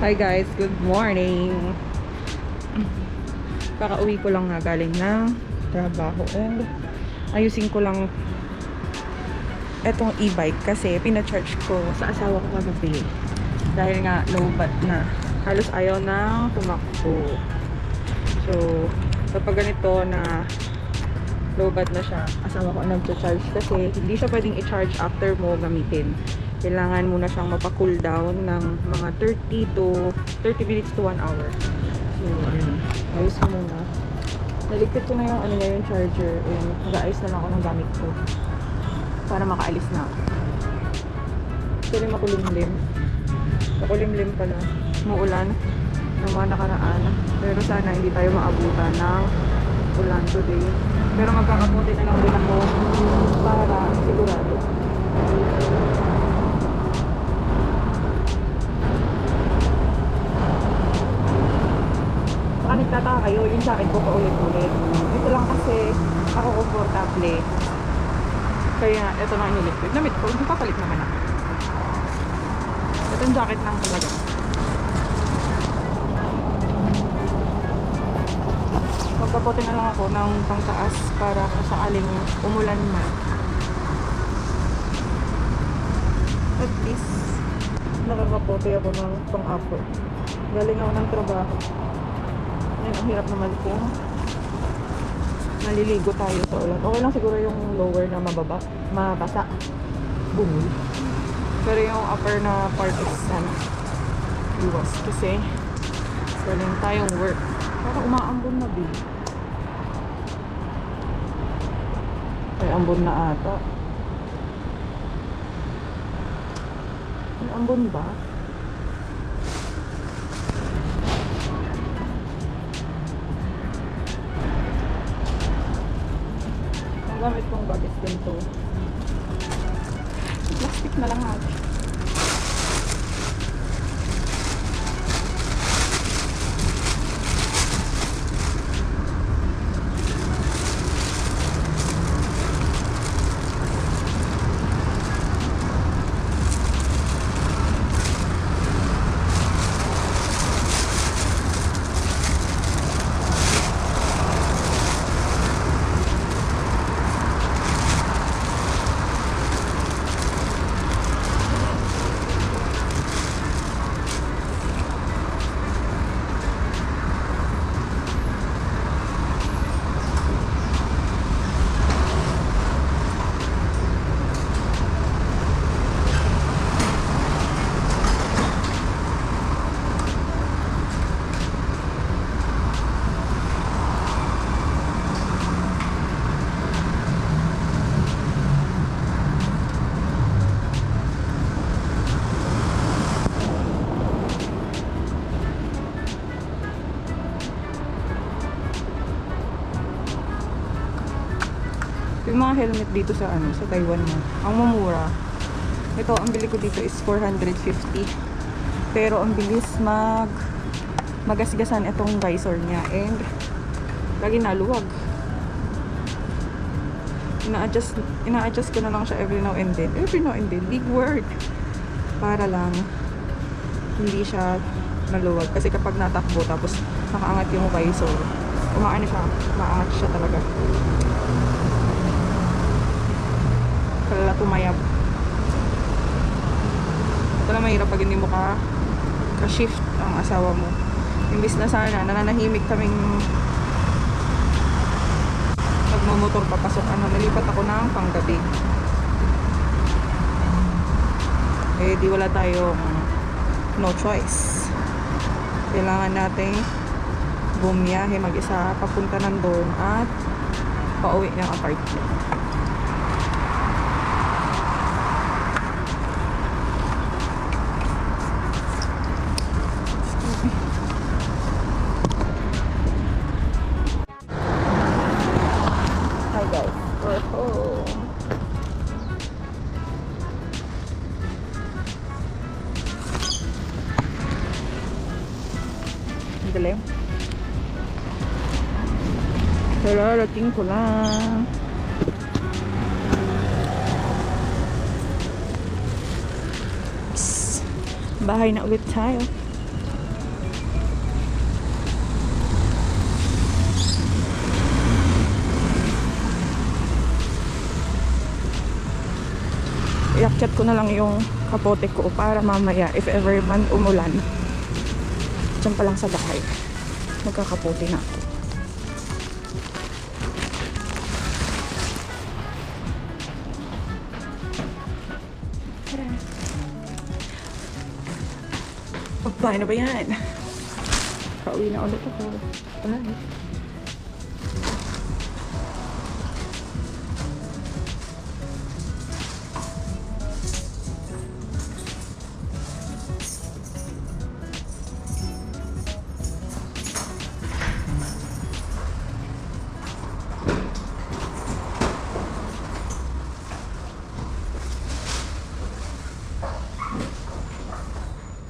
Hi guys, good morning. Kakauwi ko lang nga galing ng trabaho and ayusin ko lang etong e-bike kasi pina-charge ko sa asawa ko kagabi dahil nga low bat na, halos ayaw na tumakbo. So kapag ganito na low bat na siya, asawa ko ang nagcha-charge kasi hindi siya pwedeng i-charge after mo gamitin. Kailangan muna siyang mapa-cool down ng mga 30 minutes to 1 hour. So, ayun. Ayos ko muna. Naligpit ko na yung, yung charger. And mag-aayos na lang ako ng gamit ko. Para makaalis na ako. Actually, makulimlim. Makulimlim pala. Maulan. Ng mga nakaraan. Pero sana hindi tayo maabutan ng ulan today. Pero magkakaputi na lang din ako para sigurado. Nagtataka kayo, yung jacket ko paulit-ulit. Ito lang kasi ako komportable. Kaya ito lang iniligpit. Namit ko, papalit naman ako. Itong jacket lang talaga. Magkapote na lang ako ng pangtaas para sakaling umulan man. At least nakakapote ako ng pang-apo. Galing ako ng trabaho. Yan, ang hirap naman kung naliligo tayo sa ulan. Okay lang siguro yung lower na mabasa. Bumul. Pero yung upper na part is iwas. Kasi galing tayong work. Parang umaambon na din. Ay, ambon na ata. Ay, ambon ba? Gamit kong bagis din to. Plastic na lang natin. Yung mga helmet dito sa sa Taiwan mo, ang mamura. Ito, ang bili ko dito is 450. Pero ang bilis magasgasan itong visor niya and lagi naluwag. Ina-adjust ko na lang siya every now and then. Big word. Para lang hindi siya naluwag. Kasi kapag natakbo tapos nakaangat yung visor, maangat siya talaga. Kala tumayab. Ito na mahirap pag hindi mo ka-shift ang asawa mo. Imbis na sana nananahimik kaming nagmamotor papasok. Nalipat ako ng panggabi. Eh di wala tayong no choice. Kailangan nating bumiyahe mag-isa papunta nandun at pauwi ng apartment. Galing. Kararating ko lang. Bahay na ulit tayo. iakyat ko na lang yung kapote ko para mamaya if ever man umulan, dyan pa lang sa bahay magkakapote na ako. Bye na ba yan? Pauwi na ulit ako. Bye.